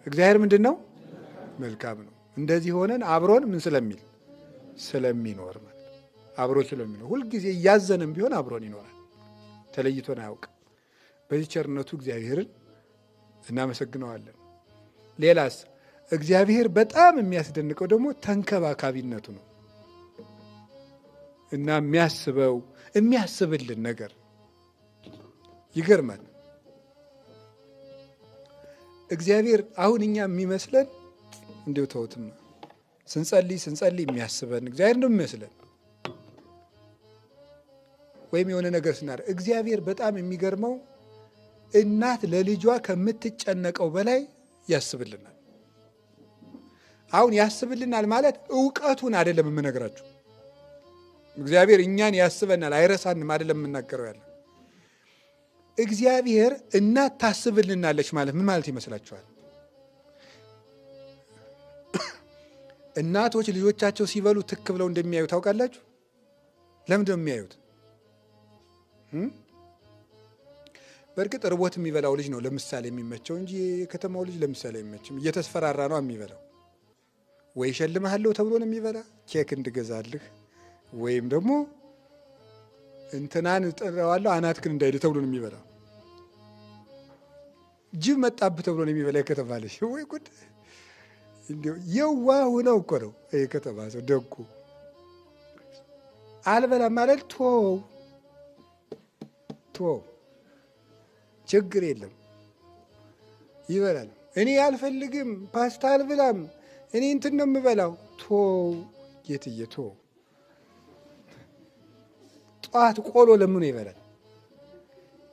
እግዚአብሔር ምንድነው? መልካም ነው። እንደዚህ ሆነን አብሮን ምን ስለሚል ስለሚኖር ማለት አብሮ ስለሚኖር ሁልጊዜ እያዘንም ቢሆን አብሮን ይኖራል። ተለይቶን አያውቅም። በዚህ ቸርነቱ እግዚአብሔርን እናመሰግነዋለን። ሌላስ እግዚአብሔር በጣም የሚያስደንቀው ደግሞ ተንከባካቢነቱ ነው እና የሚያስብልን ነገር ይገርማል። እግዚአብሔር አሁን እኛ የሚመስለን እንዲሁ ተውትማ ስንጸልይ የሚያስበን እግዚአብሔር ነው የሚመስለን፣ ወይም የሆነ ነገር ስናደርግ እግዚአብሔር በጣም የሚገርመው እናት ለልጇ ከምትጨነቀው በላይ ያስብልናል። አሁን ያስብልናል ማለት እውቀቱን አይደለም የምነግራችሁ። እግዚአብሔር እኛን ያስበናል አይረሳንም አይደለም የምናገረው ያለ። እግዚአብሔር እናት ታስብልናለች ማለት ምን ማለት ይመስላችኋል? እናቶች ልጆቻቸው ሲበሉ ትክ ብለው እንደሚያዩ ታውቃላችሁ? ለምንድን ነው የሚያዩት? በእርግጥ ርቦት የሚበላው ልጅ ነው ለምሳሌ የሚመቸው እንጂ የከተማው ልጅ ለምሳሌ አይመችም። እየተስፈራራ ነው የሚበላው። ወይ ሸልምሃለሁ ተብሎ ነው የሚበላ፣ ኬክ እንድገዛልህ ወይም ደግሞ እንትናን እጠራዋለሁ አናትክን እንዳይል ተብሎ ነው የሚበላው። ጅብ መጣብህ ተብሎ ነው የሚበላ የከተማ ልጅ። ወይ ጉድ! እንዲያው የዋህ ነው እኮ ነው የከተማ ሰው ደጉ። አልበላም ማለት ቶ ችግር የለም ይበላል። እኔ አልፈልግም ፓስታ አልብላም እኔ እንትን ነው የምበላው። ጌትዬ ጠዋት ቆሎ ለምኖ ይበላል።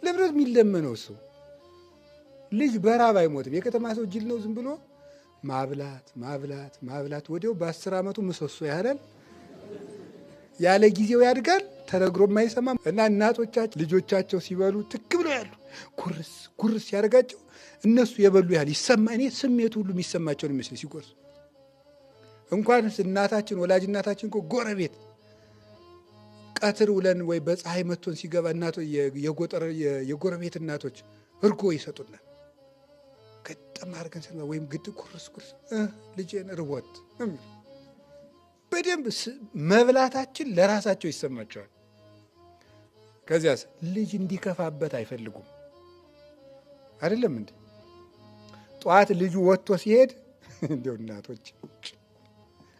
ለምረት የሚለመነው እሱ ልጅ በራብ አይሞትም። የከተማ ሰው ጅል ነው። ዝም ብሎ ማብላት ወዲያው በ10 ዓመቱ ምሰሶ ያህላል። ያለ ጊዜው ያድጋል። ተነግሮ የማይሰማም እና እናቶቻችን ልጆቻቸው ሲበሉ ትክ ብለው ያሉ ጉርስ ያደርጋቸው እነሱ የበሉ ያህል ይሰማ። እኔ ስሜቱ ሁሉ የሚሰማቸው ነው የሚመስለኝ ሲጎርስ። እንኳንስ እናታችን ወላጅ እናታችን እኮ ጎረቤት ቀትር ውለን ወይ በፀሐይ መቶን ሲገባ የጎረቤት እናቶች እርጎ ይሰጡናል። ገጠም አድርገን ስንበላ ወይም ግድ ጉርስ ልጄን ርቦት በደንብ መብላታችን ለራሳቸው ይሰማቸዋል። ከዚያስ ልጅ እንዲከፋበት አይፈልጉም። አይደለም እንዴ? ጠዋት ልጁ ወጥቶ ሲሄድ እንደው እናቶች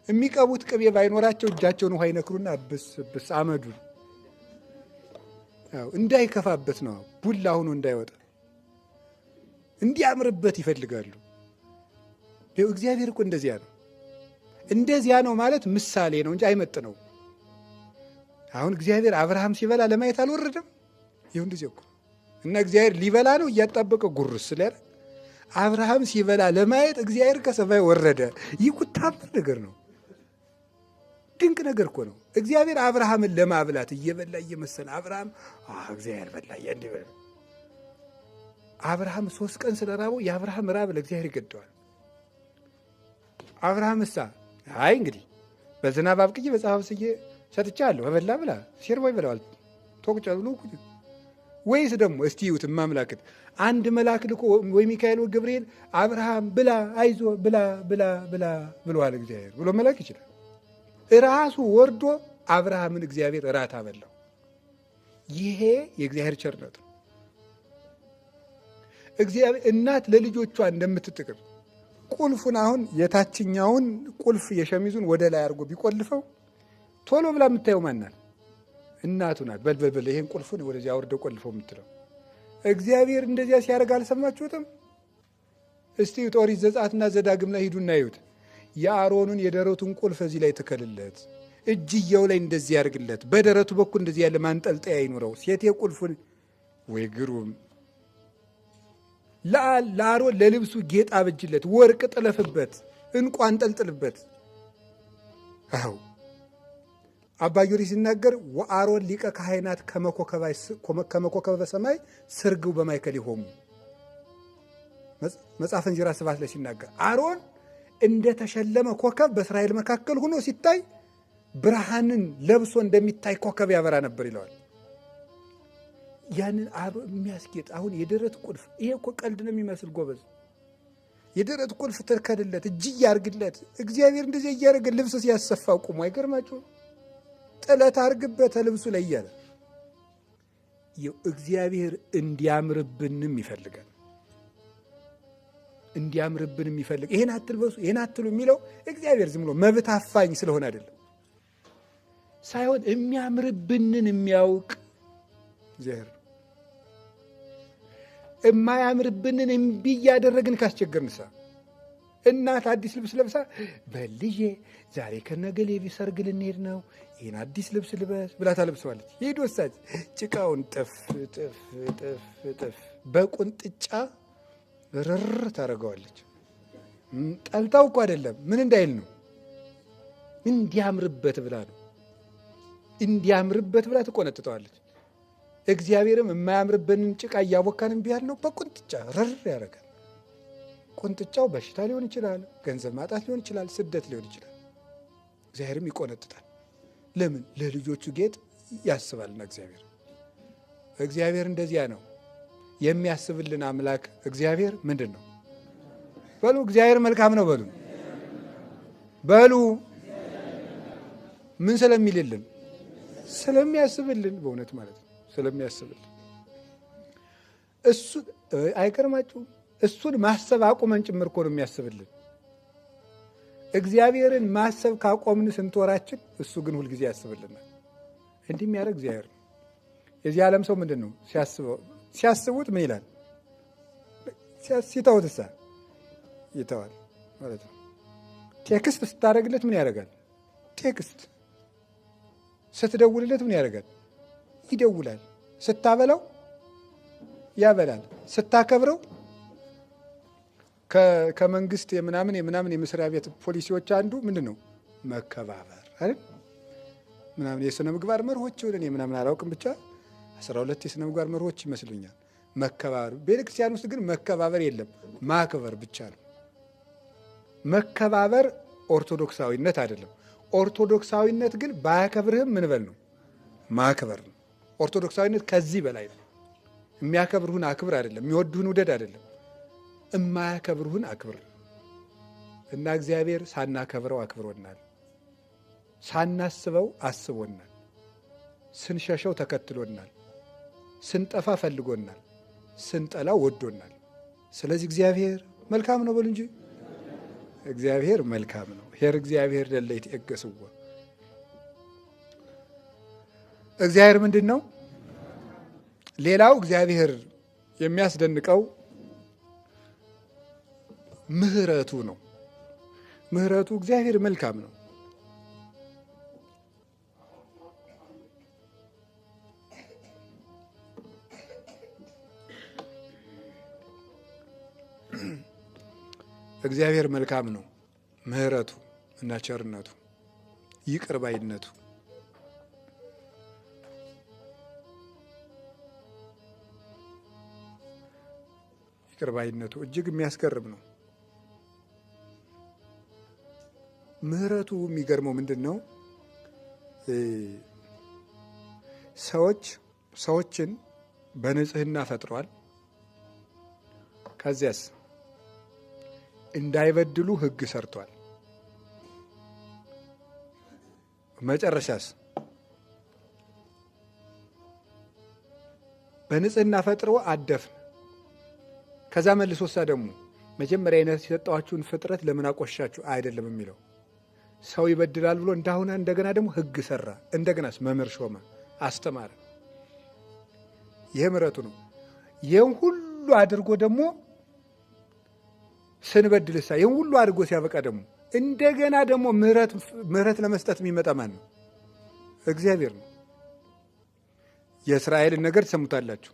የሚቀቡት ቅቤ ባይኖራቸው እጃቸውን ውሃ ይነክሩና ብስ አመዱን እንዳይከፋበት ነው። ቡላ ሆኖ እንዳይወጣ እንዲያምርበት ይፈልጋሉ። እግዚአብሔር እኮ እንደዚያ ነው ማለት ምሳሌ ነው እንጂ አይመጥነው። አሁን እግዚአብሔር አብርሃም ሲበላ ለማየት አልወረደም። ይሁን እንደዚህ እኮ እና እግዚአብሔር ሊበላ ነው እያጣበቀ ጉርስ ስለያለ አብርሃም ሲበላ ለማየት እግዚአብሔር ከሰማይ ወረደ። ይህ ታምር ነገር ነው። ድንቅ ነገር እኮ ነው። እግዚአብሔር አብርሃምን ለማብላት እየበላ እየመሰለ አብርሃም እግዚአብሔር በላ እንዲበላ አብርሃም 3 ቀን ስለራበው የአብርሃም ራብ ለእግዚአብሔር ይገደዋል። አብርሃም እንግዲህ በዝናብ አብቅዬ በፀሐይ ስዬ ሰጥቻለሁ በበላ ብላ ሲርቦ ይበላዋል ተቆጫ ብሎ ወይስ ደግሞ እስቲ ይዩት ማምላክት አንድ መልአክ ልኮ ወይ ሚካኤል ወይ ገብርኤል አብርሃም ብላ አይዞ ብላ ብለዋል እግዚአብሔር ብሎ መልአክ ይችላል? ራሱ ወርዶ አብርሃምን እግዚአብሔር እራት አበላው። ይሄ የእግዚአብሔር ቸርነት ነው። እግዚአብሔር እናት ለልጆቿ እንደምትጥቅም ቁልፉን አሁን የታችኛውን ቁልፍ የሸሚዙን ወደ ላይ አድርጎ ቢቆልፈው ቶሎ ብላ የምታየው ማናት? እናቱ ናት። በልበልበል ይሄን ቁልፉን ወደዚያ አውርደው ቆልፈው የምትለው እግዚአብሔር እንደዚያ ሲያደርግ አልሰማችሁትም? እስቲ ኦሪት ዘጸአትና ዘዳግም ላይ ሂዱና ይዩት። የአሮንን የደረቱን ቁልፍ እዚህ ላይ ትከልለት፣ እጅየው ላይ እንደዚህ ያርግለት፣ በደረቱ በኩል እንደዚህ ያለ ማንጠልጠያ ይኑረው። ሴቴ ቁልፉን ወይ ግሩም ለአሮን ለልብሱ ጌጥ አበጅለት፣ ወርቅ ጥለፍበት፣ እንቁ አንጠልጥልበት። አባ ጊዮርጊስ ሲናገር ወአሮን ሊቀ ካህናት ከመኮከበ ሰማይ ስርግው በማይከል ይሆሙ መጽሐፈ እንጀራ ስብሐት ላይ ሲናገር አሮን እንደተሸለመ ኮከብ በእስራኤል መካከል ሆኖ ሲታይ ብርሃንን ለብሶ እንደሚታይ ኮከብ ያበራ ነበር ይለዋል። ያንን የሚያስጌጥ አሁን የደረት ቁልፍ ይሄ እኮ ቀልድ ነው የሚመስል ጎበዝ። የደረት ቁልፍ ትርከድለት፣ እጅ ያርግለት። እግዚአብሔር እንደዚህ እያደረገ ልብስ ሲያሰፋ ቁሞ አይገርማችሁ? ጥለት አርግበት ልብሱ ላይ እያለ እግዚአብሔር እንዲያምርብንም ይፈልጋል። እንዲያምርብንም ይፈልግ። ይሄን አትልበሱ ይሄን አትሉ የሚለው እግዚአብሔር ዝም ብሎ መብት አፋኝ ስለሆነ አይደለም፣ ሳይሆን የሚያምርብንን የሚያውቅ እግዚአብሔር። የማያምርብንን እምቢ እያደረግን ካስቸገርንሳ እናት አዲስ ልብስ ለብሳ በልጄ ዛሬ ከነገሌ ሰርግ ልንሄድ ነው ይህን አዲስ ልብስ ልበስ ብላ ታለብሰዋለች። ይሄድ ወሳጅ ጭቃውን ጥፍ ጥፍ ጥፍ ጥፍ በቁንጥጫ ርር ታደርገዋለች። ጠልታው እኮ አይደለም፣ ምን እንዳይል ነው፣ እንዲያምርበት ብላ ነው። እንዲያምርበት ብላ ትቆነጥጠዋለች። እግዚአብሔርም የማያምርበንን ጭቃ እያቦካን እምቢ ያልነው በቁንጥጫ ርር ያደርጋል። ቁንጥጫው በሽታ ሊሆን ይችላል፣ ገንዘብ ማጣት ሊሆን ይችላል፣ ስደት ሊሆን ይችላል። እግዚአብሔርም ይቆነጥጣል። ለምን? ለልጆቹ ጌጥ ያስባልና እግዚአብሔር እንደዚያ ነው የሚያስብልን አምላክ። እግዚአብሔር ምንድን ነው በሉ? እግዚአብሔር መልካም ነው በሉ። በሉ ምን ስለሚልልን? ስለሚያስብልን፣ በእውነት ማለት ነው ስለሚያስብልን። እሱ አይገርማችሁም? እሱን ማሰብ አቁመን ጭምር እኮ ነው የሚያስብልን። እግዚአብሔርን ማሰብ ካቆምን ስንት ወራችን? እሱ ግን ሁልጊዜ ያስብልናል። እንዲህ የሚያደርግ እግዚአብሔር ነው። የዚህ ዓለም ሰው ምንድን ነው ሲያስቡት ምን ይላል? ሲተውትሳ ይተዋል ማለት ነው። ቴክስት ስታደርግለት ምን ያደርጋል? ቴክስት ስትደውልለት ምን ያደርጋል? ይደውላል። ስታበላው ያበላል። ስታከብረው ከመንግስት የምናምን የመስሪያ ቤት ፖሊሲዎች አንዱ ምንድን ነው? መከባበር አይደል? ምናምን የሥነ ምግባር መርሆች ወደ እኔ ምናምን አላውቅም፣ ብቻ 12 የሥነ ምግባር መርሆች ይመስሉኛል። መከባበር። ቤተክርስቲያን ውስጥ ግን መከባበር የለም፣ ማክበር ብቻ ነው። መከባበር ኦርቶዶክሳዊነት አይደለም። ኦርቶዶክሳዊነት ግን ባያከብርህም ምን በል ነው? ማክበር ነው። ኦርቶዶክሳዊነት ከዚህ በላይ ነው። የሚያከብርሁን አክብር አይደለም፣ የሚወድሁን ውደድ አይደለም፣ እማያከብርሁን አክብር። እና እግዚአብሔር ሳናከብረው አክብሮናል፣ ሳናስበው አስቦናል፣ ስንሸሸው ተከትሎናል፣ ስንጠፋ ፈልጎናል፣ ስንጠላው ወዶናል። ስለዚህ እግዚአብሔር መልካም ነው በሉ እንጂ እግዚአብሔር መልካም ነው። ሄር እግዚአብሔር ደለይት የገስዎ እግዚአብሔር ምንድን ነው? ሌላው እግዚአብሔር የሚያስደንቀው ምሕረቱ ነው። ምሕረቱ እግዚአብሔር መልካም ነው። እግዚአብሔር መልካም ነው። ምሕረቱ እና ቸርነቱ፣ ይቅር ባይነቱ ይቅር ባይነቱ እጅግ የሚያስገርም ነው። ምሕረቱ የሚገርመው ምንድን ነው? ሰዎችን በንጽህና ፈጥሯል። ከዚያስ እንዳይበድሉ ሕግ ሰርቷል። መጨረሻስ በንጽህና ፈጥሮ አደፍን። ከዛ መልሶሳ ደግሞ መጀመሪያ አይነት የሰጠኋችሁን ፍጥረት ለምን አቆሻችሁ አይደለም የሚለው ሰው ይበድላል ብሎ እንዳሁን እንደገና ደግሞ ሕግ ሰራ። እንደገናስ መምህር ሾመ፣ አስተማረ። ይሄ ምሕረቱ ነው። ይህን ሁሉ አድርጎ ደግሞ ስንበድልሳ ይህን ሁሉ አድርጎ ሲያበቃ ደግሞ እንደገና ደግሞ ምሕረት ለመስጠት የሚመጣ ማን ነው? እግዚአብሔር ነው። የእስራኤልን ነገር ትሰሙታላችሁ።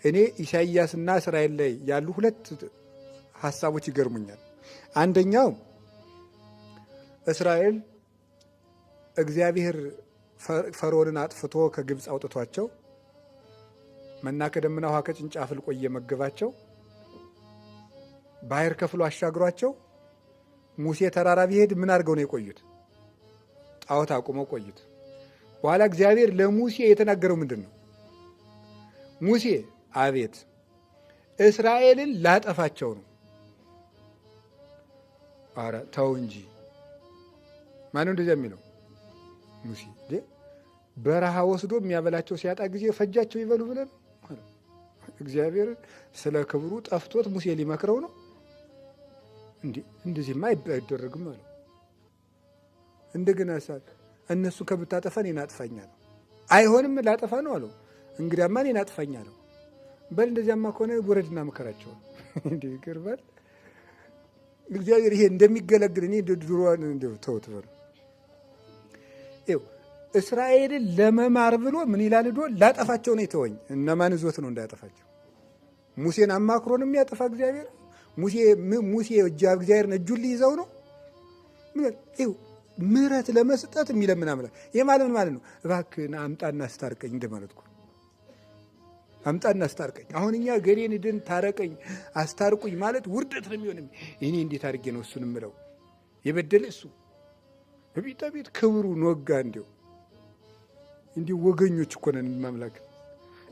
እኔ ኢሳይያስና እስራኤል ላይ ያሉ ሁለት ሀሳቦች ይገርሙኛል። አንደኛው እስራኤል እግዚአብሔር ፈርዖንን አጥፍቶ ከግብፅ አውጥቷቸው መና ከደመና ውሃ ከጭንጫ አፍልቆ እየመገባቸው ባህር ከፍሎ አሻግሯቸው ሙሴ ተራራ ቢሄድ ምን አድርገው ነው የቆዩት? ጣዖት አቁመው ቆዩት። በኋላ እግዚአብሔር ለሙሴ የተናገረው ምንድን ነው? ሙሴ አቤት እስራኤልን ላጠፋቸው ነው። ኧረ ተው እንጂ ማነው እንደዚያ የሚለው? ሙሴ በረሃ ወስዶ የሚያበላቸው ሲያጣ ጊዜ ፈጃቸው ይበሉ ብለን እግዚአብሔር ስለ ክብሩ ጠፍቶት ሙሴ ሊመክረው ነው። እንደዚህማ አይደረግም አለው። እንደገና እነሱ ከምታጠፋ እኔን አጥፋኝ አለው። አይሆንም ላጠፋ ነው አለው። እንግዲያማ እኔን አጥፋኝ አለው። በል እንደዚያማ ከሆነ ውረድና ምከራቸው። እንዲህ ይገርማል። እግዚአብሔር ይሄ እንደሚገለግል እኔ ድሮዋን እንደው ተውት በሉ። ይኸው እስራኤልን ለመማር ብሎ ምን ይላል? ዶ ላጠፋቸው ነው የተወኝ። እነማን ይዞት ነው እንዳያጠፋቸው? ሙሴን አማክሮ ነው የሚያጠፋ እግዚአብሔር። ሙሴ እግዚአብሔርን እጁን ሊይዘው ነው። ይኸው ምሕረት ለመስጠት የሚለምን አምላክ። ይሄ ማለት ምን ማለት ነው? እባክህን አምጣና አስታርቀኝ እንደማለት እኮ። አምጣና አስታርቀኝ። አሁን እኛ ገሌን ድን ታረቀኝ አስታርቁኝ ማለት ውርደት ነው የሚሆን። እኔ እንዴት አድርጌ ነው እሱን ምለው? የበደለ እሱ በቤት ቤት ክብሩ ነጋ። እንዲሁ ወገኞች እኮ ነን ማምላክ።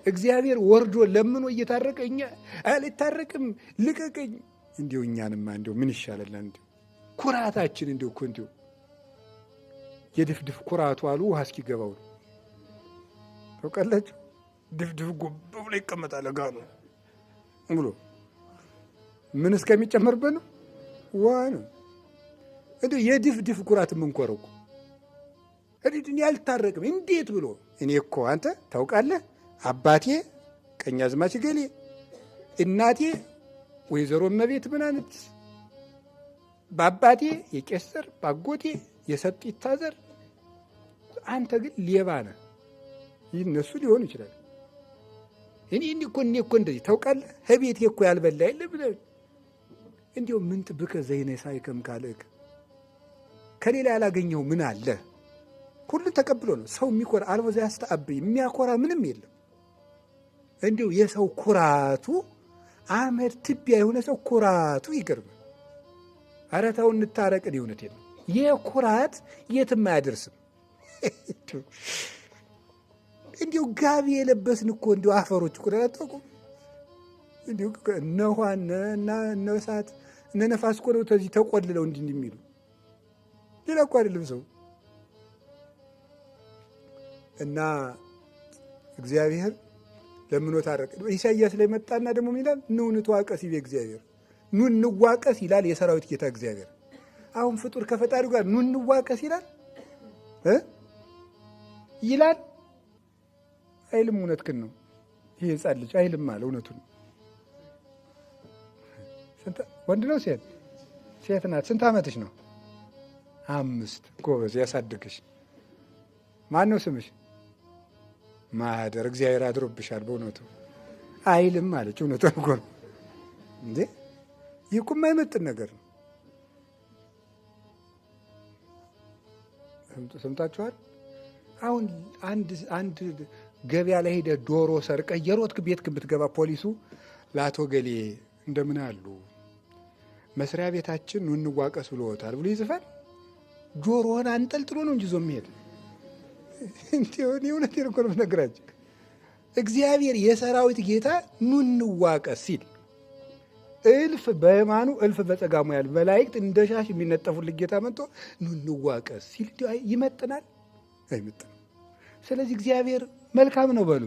እግዚአብሔር ወርዶ ለምኖ እየታረቀ እኛ አልታረቅም ልቀቀኝ። እንዲሁ እኛንማ እንዲሁ ምን ይሻለናል? እንዲሁ ኩራታችን እንዲሁ እኮ እንዲሁ የድፍድፍ ኩራቱ አሉ ውሃ እስኪገባው ነው። ታውቃላችሁ? ድፍድፍ ጎብ ብሎ ይቀመጣል ጋኑ ብሎ ምን እስከሚጨመርበት ነው? ውሃ ነው። እንዲሁ የድፍድፍ ኩራት የምንኮረው እኮ እኔ አልታረቅም እንዴት ብሎ። እኔ እኮ አንተ ታውቃለህ አባቴ ቀኛዝማች ገሌ፣ እናቴ ወይዘሮ እመቤት ምናምን፣ በአባቴ የቄሰር ባጎቴ የሰጥ ይታዘር፣ አንተ ግን ሌባ ነህ። ይነሱ ሊሆኑ ይችላል። እኔ እኮ እንደዚህ ታውቃለህ ህቤቴ እኮ ያልበላ የለ ብለህ እንዲሁ ምን ጥብከ ዘይነ ሳይከም ካልክ ከሌላ ያላገኘው ምን አለ? ሁሉን ተቀብሎ ነው ሰው የሚኮራ። አልቦዛ ያስተአብይ የሚያኮራ ምንም የለም። እንዲሁ የሰው ኩራቱ አመድ ትቢያ የሆነ ሰው ኩራቱ ይገርማል። ኧረ ተው እንታረቅን። እውነት የለም የኩራት የትም አያደርስም። እንዲሁ ጋቢ የለበስን እኮ እንዲሁ አፈሮች እኮ አታውቁም? እንዲሁ እነ ውሃ እነ እሳት እነ ነፋስ እኮ ነው ተዚህ ተቆልለው እንዲህ የሚሉ ሌላ እኮ አይደለም ሰው። እና እግዚአብሔር ለምኖ ታረቀ። ኢሳይያስ ላይ መጣና ደግሞ ይላል ኑ እንዋቀስ ይቤ እግዚአብሔር። ኑ እንዋቀስ ይላል የሰራዊት ጌታ እግዚአብሔር። አሁን ፍጡር ከፈጣሪው ጋር ኑ እንዋቀስ ይላል ይላል አይልም? እውነትህን ነው። ይሄ ሕፃን ልጅ አይልም አለ። እውነቱን ወንድ ነው ሴት? ሴት ናት። ስንት ዓመትሽ ነው? 5 ጎበዝ ያሳድግሽ። ማን ነው ስምሽ? ማህደር። እግዚአብሔር አድሮብሻል በእውነቱ አይልም አለች። እውነቱን እኮ ነው እንዴ! ይህ እኮ የማይመጥን ነገር ነው። ሰምታችኋል? አሁን አንድ ገበያ ላይ ሄደ ዶሮ ሰርቀ የሮጥክ ቤት ብትገባ ፖሊሱ ለአቶ ገሌ እንደምን አሉ መስሪያ ቤታችን ኑ እንዋቀስ ብሎታል ብሎ ይጽፋል። ጆሮህን አንጠልጥሎ ነው እንጂ ዞ የሚሄድ እንዲሆን የእውነቴን እኮ ነው የምነግራቸው። እግዚአብሔር የሰራዊት ጌታ ኑ እንዋቀስ ሲል እልፍ በየማኑ እልፍ በጸጋሙ ያል መላእክት እንደ ሻሽ የሚነጠፉልህ ጌታ መጥቶ ኑ እንዋቀስ ሲል ይመጥናል? አይመጥንም። ስለዚህ እግዚአብሔር መልካም ነው በሉ።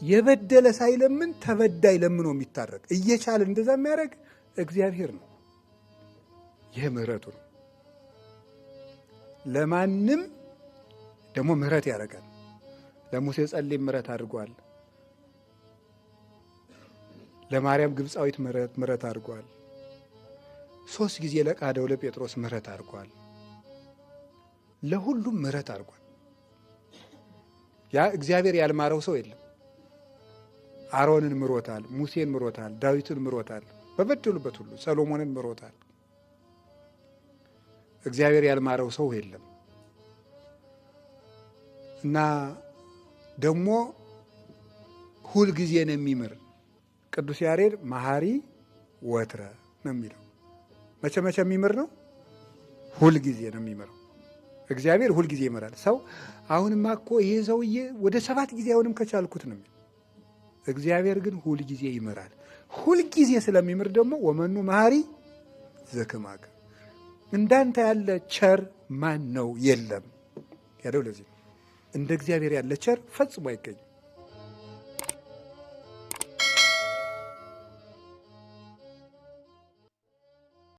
የበደለ ሳይለምን ተበዳይ ለምኖ የሚታረቅ እየቻለ እንደዛ የሚያደርግ እግዚአብሔር ነው። ይህ ምሕረቱ ነው። ለማንም ደግሞ ምሕረት ያደርጋል። ለሙሴ ጸልይ ምሕረት አድርጓል። ለማርያም ግብፃዊት ምሕረት አድርጓል። 3 ጊዜ ለቃደው ለጴጥሮስ ምሕረት አድርጓል። ለሁሉም ምሕረት አድርጓል። ያ እግዚአብሔር ያልማረው ሰው የለም። አሮንን ምሮታል፣ ሙሴን ምሮታል፣ ዳዊትን ምሮታል፣ በበደሉበት ሁሉ ሰሎሞንን ምሮታል። እግዚአብሔር ያልማረው ሰው የለም። እና ደግሞ ሁል ጊዜ ነው የሚምር። ቅዱስ ያሬድ መሐሪ ወትረ ነው የሚለው። መቼ መቼ የሚምር ነው? ሁል ጊዜ ነው የሚምረው። እግዚአብሔር ሁል ጊዜ ይምራል። ሰው አሁንማ እኮ ይሄ ሰውዬ ወደ 7 ጊዜ አሁንም ከቻልኩት ነው የሚል። እግዚአብሔር ግን ሁል ጊዜ ይምራል። ሁል ጊዜ ስለሚምር ደግሞ ወመኑ መሐሪ ዘከማከ እንዳንተ ያለ ቸር ማን ነው? የለም ያለው ለዚህ እንደ እግዚአብሔር ያለ ቸር ፈጽሞ አይገኝም።